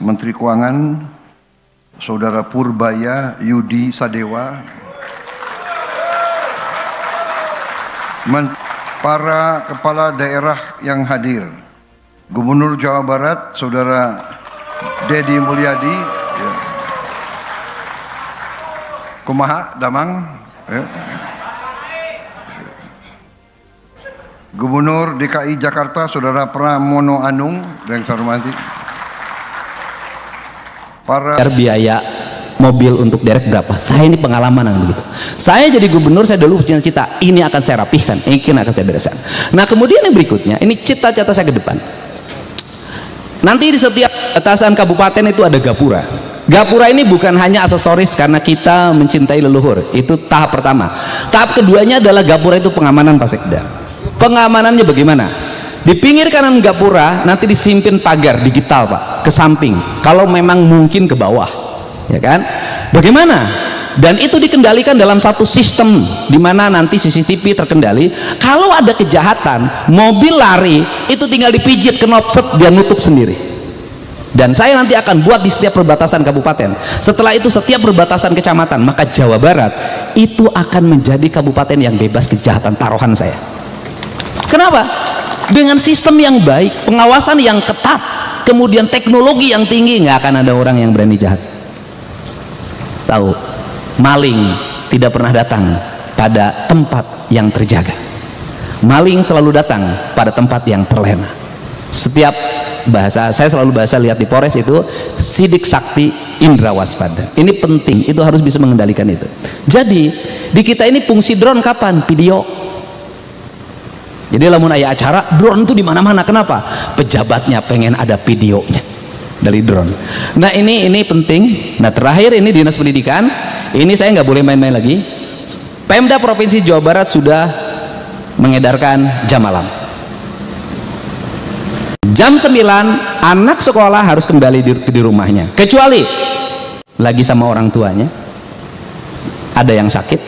Menteri Keuangan, Saudara Purbaya Yudi Sadewa, para kepala daerah yang hadir, Gubernur Jawa Barat, Saudara Dedi Mulyadi, ya. Kumaha Damang, ya. Gubernur DKI Jakarta, Saudara Pramono Anung, yang saya hormati. Para biaya mobil untuk derek berapa? Saya ini pengalaman begitu. Saya jadi gubernur, saya dulu cita-cita ini akan saya rapihkan, ini akan saya bereskan. Nah kemudian yang berikutnya, ini cita-cita saya ke depan. Nanti di setiap atasan kabupaten itu ada gapura. Gapura ini bukan hanya aksesoris karena kita mencintai leluhur, itu tahap pertama. Tahap keduanya adalah gapura itu pengamanan Pak Sekda. Pengamanannya bagaimana? Di pinggir kanan gapura nanti disimpan pagar digital Pak, ke samping. Kalau memang mungkin ke bawah, ya kan? Bagaimana? Dan itu dikendalikan dalam satu sistem di mana nanti CCTV terkendali. Kalau ada kejahatan, mobil lari itu tinggal dipijit knop set, dia nutup sendiri. Dan saya nanti akan buat di setiap perbatasan kabupaten. Setelah itu setiap perbatasan kecamatan, maka Jawa Barat itu akan menjadi kabupaten yang bebas kejahatan, taruhan saya. Kenapa? Dengan sistem yang baik, pengawasan yang ketat, kemudian teknologi yang tinggi, nggak akan ada orang yang berani jahat. Tahu, maling tidak pernah datang pada tempat yang terjaga. Maling selalu datang pada tempat yang terlena. Setiap bahasa, saya selalu bahasa lihat di Polres itu sidik sakti indra waspada. Ini penting, itu harus bisa mengendalikan itu. Jadi di kita ini fungsi drone kapan? Video. Jadi lamun aya acara drone itu di mana-mana. Kenapa? Pejabatnya pengen ada videonya dari drone. Nah ini penting. Nah terakhir ini Dinas Pendidikan, ini saya nggak boleh main-main lagi. Pemda Provinsi Jawa Barat sudah mengedarkan jam malam. Jam 9 anak sekolah harus kembali di rumahnya, kecuali lagi sama orang tuanya, ada yang sakit,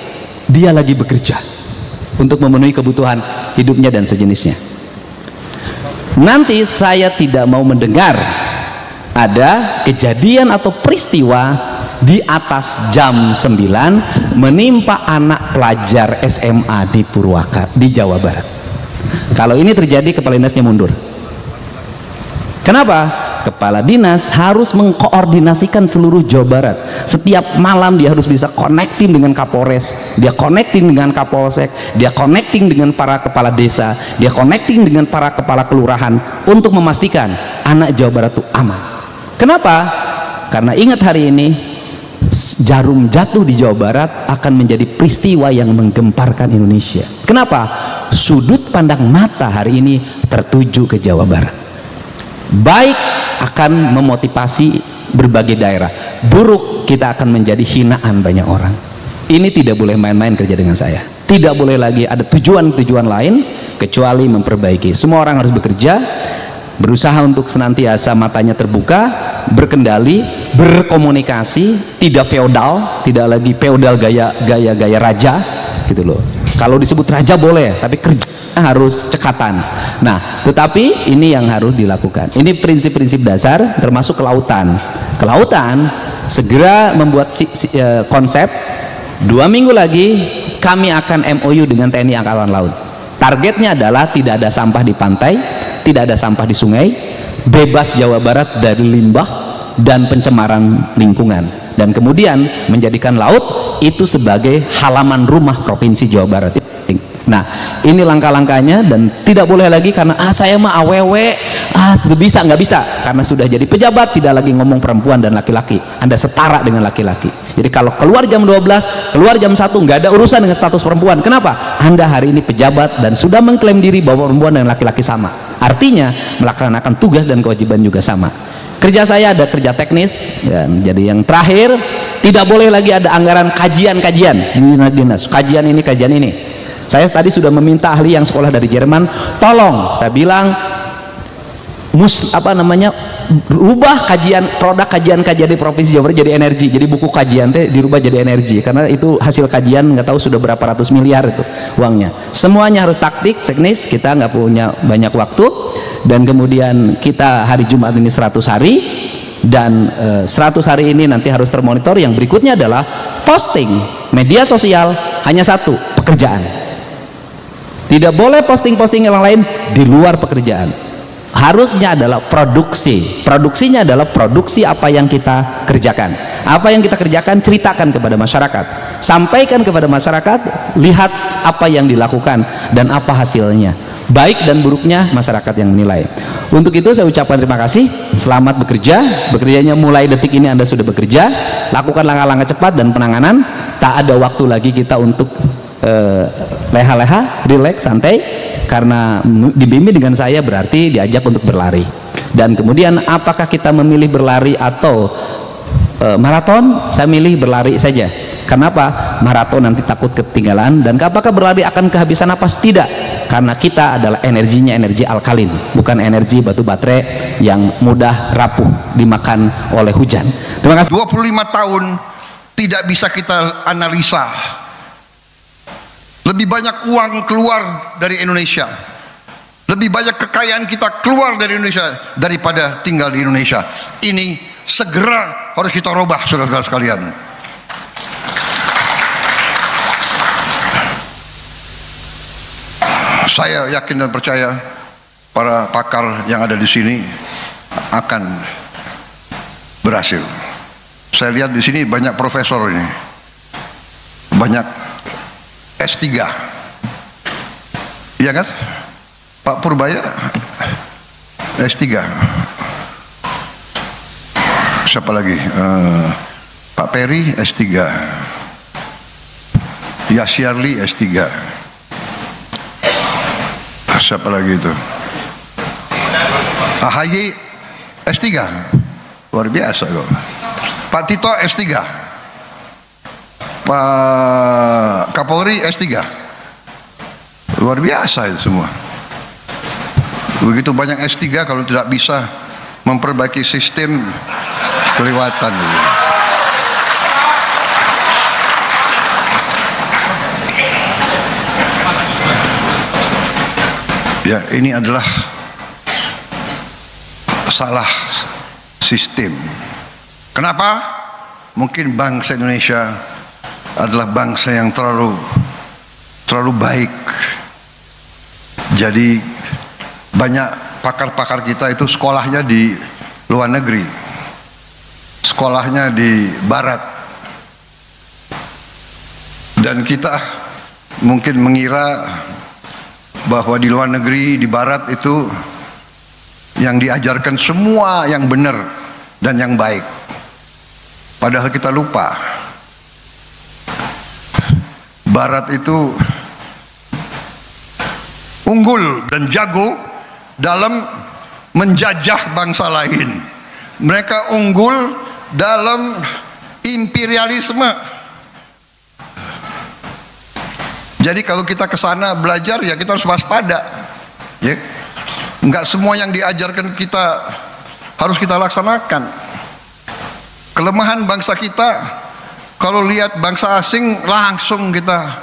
dia lagi bekerja untuk memenuhi kebutuhan hidupnya dan sejenisnya. Nanti saya tidak mau mendengar ada kejadian atau peristiwa di atas jam 9 menimpa anak pelajar SMA di Purwakarta, di Jawa Barat. Kalau ini terjadi, kepala dinasnya mundur. Kenapa? Kepala dinas harus mengkoordinasikan seluruh Jawa Barat. Setiap malam dia harus bisa connecting dengan Kapolres, dia connecting dengan Kapolsek, dia connecting dengan para kepala desa, dia connecting dengan para kepala kelurahan untuk memastikan anak Jawa Barat itu aman. Kenapa? Karena ingat hari ini jarum jatuh di Jawa Barat akan menjadi peristiwa yang menggemparkan Indonesia. Kenapa? Sudut pandang mata hari ini tertuju ke Jawa Barat. Baik akan memotivasi berbagai daerah, buruk kita akan menjadi hinaan banyak orang. Ini tidak boleh main-main kerja dengan saya. Tidak boleh lagi ada tujuan-tujuan lain kecuali memperbaiki. Semua orang harus bekerja, berusaha untuk senantiasa matanya terbuka, berkendali, berkomunikasi, tidak feodal, tidak lagi feodal gaya raja gitu loh. Kalau disebut raja boleh, tapi kerja harus cekatan. Nah, tetapi ini yang harus dilakukan. Ini prinsip-prinsip dasar, termasuk kelautan. Kelautan segera membuat konsep. 2 minggu lagi kami akan MOU dengan TNI Angkatan Laut. Targetnya adalah tidak ada sampah di pantai, tidak ada sampah di sungai, bebas Jawa Barat dari limbah dan pencemaran lingkungan, dan kemudian menjadikan laut itu sebagai halaman rumah Provinsi Jawa Barat. Nah ini langkah-langkahnya, dan tidak boleh lagi karena saya mah awewe, tidak bisa, nggak bisa, karena sudah jadi pejabat tidak lagi ngomong perempuan dan laki-laki, Anda setara dengan laki-laki. Jadi kalau keluar jam 12, keluar jam 1, nggak ada urusan dengan status perempuan. Kenapa? Anda hari ini pejabat dan sudah mengklaim diri bahwa perempuan dan laki-laki sama, artinya melaksanakan tugas dan kewajiban juga sama. Kerja saya ada kerja teknis, ya, jadi yang terakhir tidak boleh lagi ada anggaran kajian-kajian di dinas, kajian ini, kajian ini. Saya tadi sudah meminta ahli yang sekolah dari Jerman, tolong, saya bilang rubah produk kajian di Provinsi Jawa Barat jadi energi. Jadi buku kajian dirubah jadi energi, karena itu hasil kajian nggak tahu sudah berapa ratus miliar itu uangnya. Semuanya harus taktik, teknis, kita nggak punya banyak waktu. Dan kemudian kita hari Jumat ini 100 hari dan 100 hari ini nanti harus termonitor. Yang berikutnya adalah posting media sosial hanya satu, pekerjaan. Tidak boleh posting-posting yang lain di luar pekerjaan. Harusnya adalah produksi. Produksinya adalah produksi apa yang kita kerjakan. Apa yang kita kerjakan, ceritakan kepada masyarakat, sampaikan kepada masyarakat, lihat apa yang dilakukan dan apa hasilnya. Baik dan buruknya masyarakat yang menilai. Untuk itu saya ucapkan terima kasih. Selamat bekerja. Bekerjanya mulai detik ini Anda sudah bekerja. Lakukan langkah-langkah cepat dan penanganan. Tak ada waktu lagi kita untuk leha-leha, rileks, santai. Karena dibimbing dengan saya berarti diajak untuk berlari. Dan kemudian apakah kita memilih berlari atau maraton? Saya milih berlari saja. Kenapa? Maraton nanti takut ketinggalan. Dan apakah berlari akan kehabisan napas? Tidak, karena kita adalah energinya energi alkalin, bukan energi batu baterai yang mudah rapuh dimakan oleh hujan. Terima kasih. 25 tahun tidak bisa kita analisa. Lebih banyak uang keluar dari Indonesia, lebih banyak kekayaan kita keluar dari Indonesia daripada tinggal di Indonesia. Ini segera harus kita rubah, saudara-saudara sekalian. Saya yakin dan percaya para pakar yang ada di sini akan berhasil. Saya lihat di sini banyak profesor ini, banyak S3, iya kan? Pak Purbaya S3, siapa lagi? Pak Peri S3, Yasyarli S3, siapa lagi itu? AHY S3, luar biasa kok. Pak Tito S3, Pak Kapolri S3, luar biasa itu semua. Begitu banyak S3, kalau tidak bisa memperbaiki sistem, kelewatan. Ya, ini adalah salah sistem. Kenapa? Mungkin bangsa Indonesia adalah bangsa yang terlalu baik. Jadi banyak pakar-pakar kita itu sekolahnya di luar negeri, sekolahnya di barat, dan kita mungkin mengira bahwa di luar negeri, di barat itu yang diajarkan semua yang benar dan yang baik. Padahal kita lupa, barat itu unggul dan jago dalam menjajah bangsa lain. Mereka unggul dalam imperialisme. Jadi kalau kita ke sana belajar, ya kita harus waspada. Ya, enggak semua yang diajarkan kita harus kita laksanakan. Kelemahan bangsa kita, kalau lihat bangsa asing langsung kita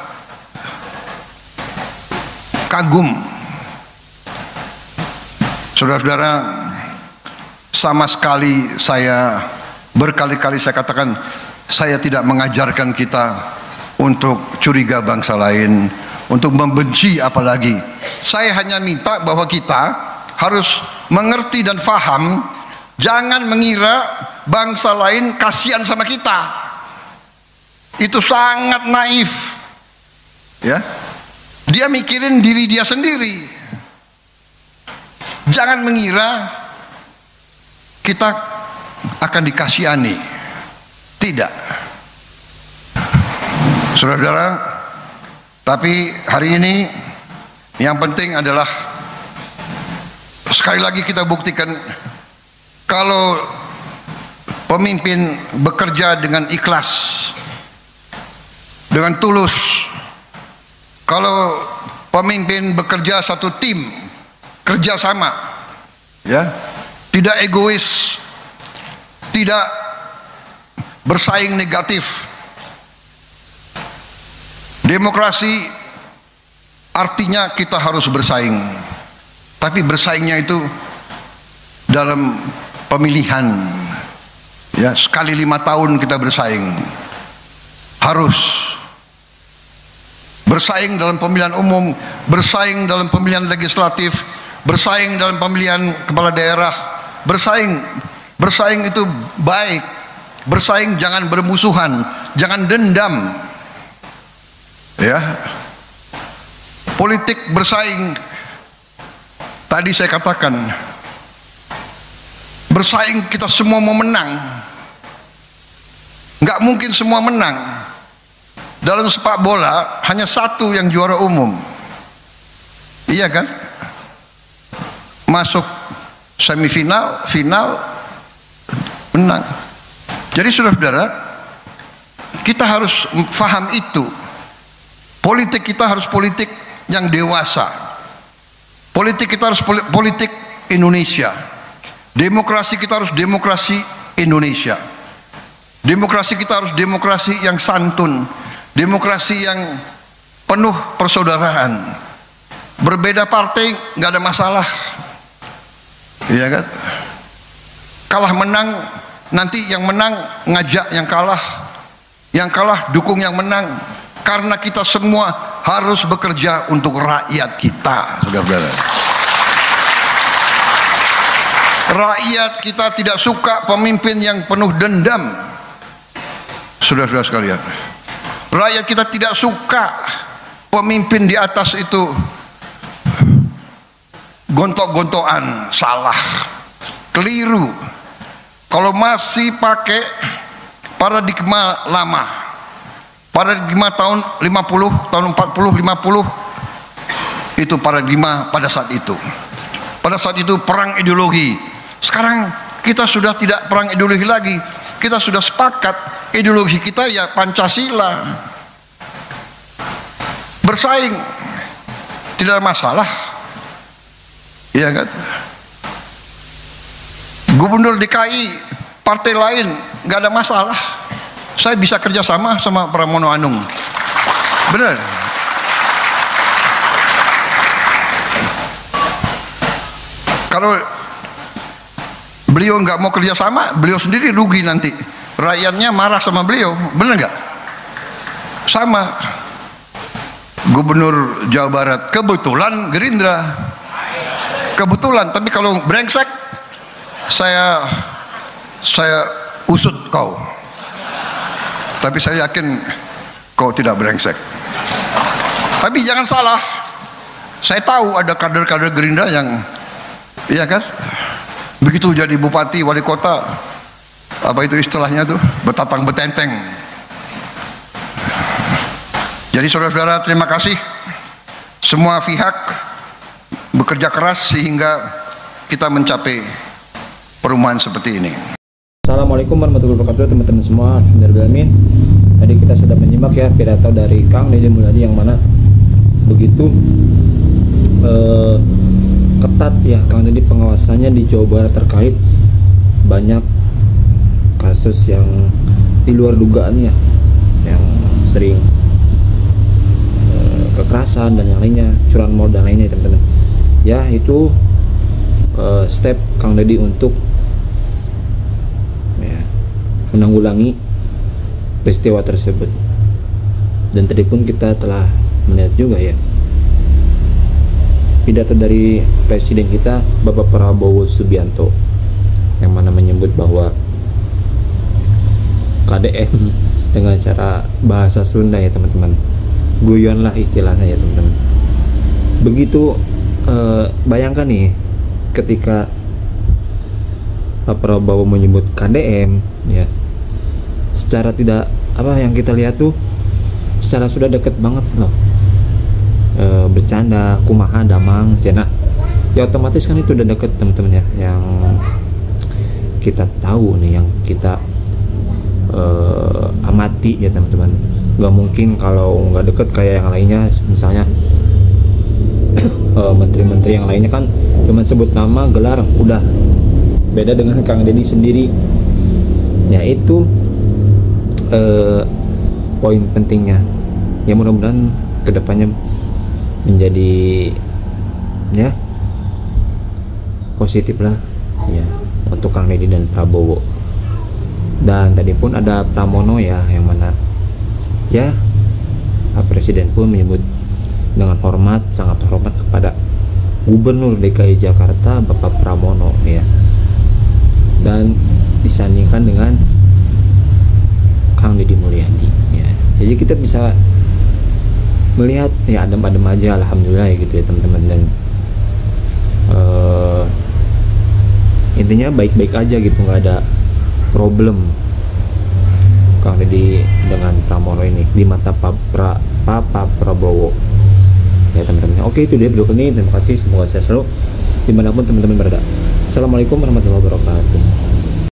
kagum. Saudara-saudara, sama sekali saya berkali-kali saya katakan, saya tidak mengajarkan kita untuk curiga bangsa lain, untuk membenci apalagi. Saya hanya minta bahwa kita harus mengerti dan faham, jangan mengira bangsa lain kasihan sama kita. Itu sangat naif. Ya. Dia mikirin diri dia sendiri. Jangan mengira kita akan dikasihani. Tidak. Saudara-saudara, tapi hari ini yang penting adalah sekali lagi kita buktikan kalau pemimpin bekerja dengan ikhlas, dengan tulus, kalau pemimpin bekerja satu tim, kerjasama, ya, tidak egois, tidak bersaing negatif. Demokrasi artinya kita harus bersaing, tapi bersaingnya itu dalam pemilihan Ya, sekali 5 tahun kita bersaing. Harus bersaing dalam pemilihan umum, bersaing dalam pemilihan legislatif, bersaing dalam pemilihan kepala daerah. Bersaing itu baik. Bersaing jangan bermusuhan, jangan dendam. Ya. Politik bersaing. Tadi saya katakan, bersaing kita semua mau menang. Nggak mungkin semua menang. Dalam sepak bola hanya satu yang juara umum. Iya kan? Masuk semifinal, final, menang. Jadi saudara-saudara, kita harus paham itu. Politik kita harus politik yang dewasa. Politik kita harus politik Indonesia. Demokrasi kita harus demokrasi Indonesia. Demokrasi kita harus demokrasi yang santun, demokrasi yang penuh persaudaraan. Berbeda partai nggak ada masalah, iya kan? Kalah menang, nanti yang menang ngajak yang kalah dukung yang menang. Karena kita semua harus bekerja untuk rakyat kita, saudara-saudara. Rakyat kita tidak suka pemimpin yang penuh dendam, saudara-saudara sekalian. Rakyat kita tidak suka pemimpin di atas itu gontok-gontokan, salah, keliru. Kalau masih pakai paradigma lama, paradigma tahun 50, tahun 40, 50, itu paradigma pada saat itu. Pada saat itu perang ideologi. Sekarang kita sudah tidak perang ideologi lagi. Kita sudah sepakat ideologi kita ya Pancasila. Bersaing tidak ada masalah. Iya kan? Gubernur DKI partai lain nggak ada masalah. Saya bisa kerjasama sama Pramono Anung. Benar. Kalau beliau nggak mau kerjasama, beliau sendiri rugi nanti. Rakyatnya marah sama beliau, benar nggak? Sama. Gubernur Jawa Barat kebetulan Gerindra. Kebetulan, tapi kalau brengsek, saya usut kau. Tapi saya yakin kau tidak brengsek. Tapi jangan salah, saya tahu ada kader-kader Gerindra yang, iya kan, begitu jadi bupati, wali kota, apa itu istilahnya tuh, betatang betenteng. Jadi saudara-saudara, terima kasih semua pihak bekerja keras sehingga kita mencapai perumahan seperti ini. Assalamualaikum warahmatullahi wabarakatuh teman-teman semua. Alhamdulillah. Tadi kita sudah menyimak ya pidato dari Kang Deddy Mulyadi yang mana begitu ketat ya Kang Deddy pengawasannya di Jawa Barat terkait banyak kasus yang di luar dugaan ya, yang sering kekerasan dan yang lainnya, curanmor dan lainnya teman-teman. Ya itu step Kang Deddy untuk menanggulangi peristiwa tersebut. Dan tadi pun kita telah melihat juga ya pidato dari presiden kita Bapak Prabowo Subianto yang mana menyebut bahwa KDM dengan cara bahasa Sunda ya teman-teman, guyon lah istilahnya ya teman-teman. Begitu bayangkan nih ketika Pak Prabowo menyebut KDM ya, secara tidak apa yang kita lihat tuh secara sudah deket banget loh, bercanda kumaha damang cina ya, otomatis kan itu udah deket teman-teman ya, yang kita tahu nih, yang kita amati ya teman-teman. Nggak mungkin kalau nggak deket kayak yang lainnya, misalnya menteri-menteri yang lainnya kan cuma sebut nama gelar udah. Beda dengan Kang Deddy sendiri, yaitu poin pentingnya ya, mudah-mudahan kedepannya menjadi ya positif lah ya untuk Kang Deddy dan Prabowo. Dan tadi pun ada Pramono ya, yang mana ya Pak Presiden pun menyebut dengan hormat, sangat hormat kepada Gubernur DKI Jakarta Bapak Pramono ya, dan disandingkan dengan Kang Deddy Mulyadi ya. Jadi kita bisa melihat ya adem-adem aja, alhamdulillah ya gitu ya teman-teman. Dan intinya baik-baik aja gitu, nggak ada problem Kang Deddy dengan Pramono ini di mata Pak Prabowo ya teman-teman. Oke, itu dia video ini. Terima kasih, semoga sehat selalu dimanapun teman-teman berada. Assalamualaikum warahmatullahi wabarakatuh.